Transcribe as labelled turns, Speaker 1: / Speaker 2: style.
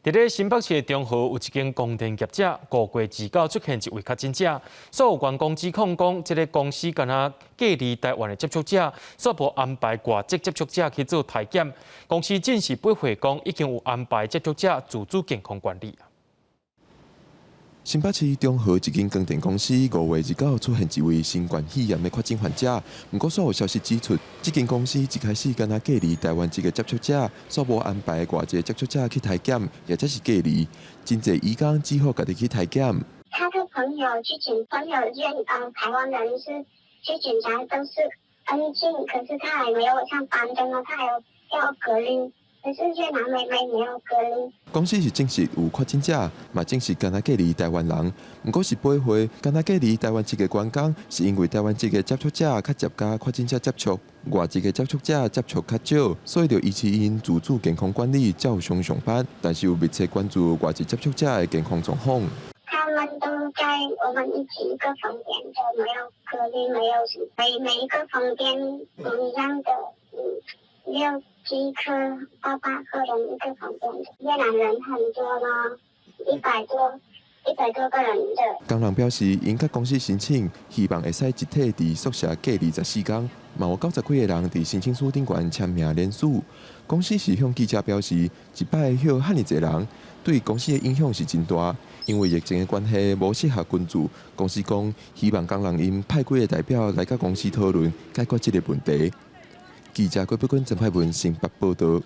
Speaker 1: 伫咧新北市的中和有一间供电业者5月29出现一位确诊者，所有员工指控讲，这个公司敢若隔离台湾的接触者，所无安排外籍接触者去做体检。公司正式驳回讲，已经有安排接触者自主健康管理。
Speaker 2: 新北市中和一间光电公司5月29出现一位新冠肺炎的确诊患者。不过，所有消息指出，这间公司一开始敢若隔离台湾籍个接触者，所无安排外籍接触者去体检，或者是隔离。真侪移工只好家己去体检。
Speaker 3: 他的朋友去检，朋友台湾人是去检查都是阴性，可是他还没有上班的呢，他还要隔离。 可是越南妹妹没有隔离。
Speaker 2: 公司是证实有确诊者，嘛证实敢若隔离台湾人，不过是驳回敢若隔离台湾籍的员工，是因为台湾籍的接触者较接甲确诊者接触，外籍的接触者接触较少，所以就依持因自主健康管理照常上班，但是有密切关注外籍接触者的健康状况。
Speaker 3: 他们都在我们一起一个房间，就没有隔离，没有每一个房间不一样的，6、7颗、8、8个人一个房间，越南人很多呢，100多个人的。
Speaker 2: 工人表示，因甲公司申请，希望会使集体伫宿舍隔离14天，嘛有90几个人伫申请书顶悬签名联署。公司是向记者表示，一摆休遐尼侪人，对公司的影响是真大。因为疫情的关系，无适合居住。公司讲，希望工人因派几个代表来甲公司讨论，解决这个问题。记者郭碧君、郑派文新北报道。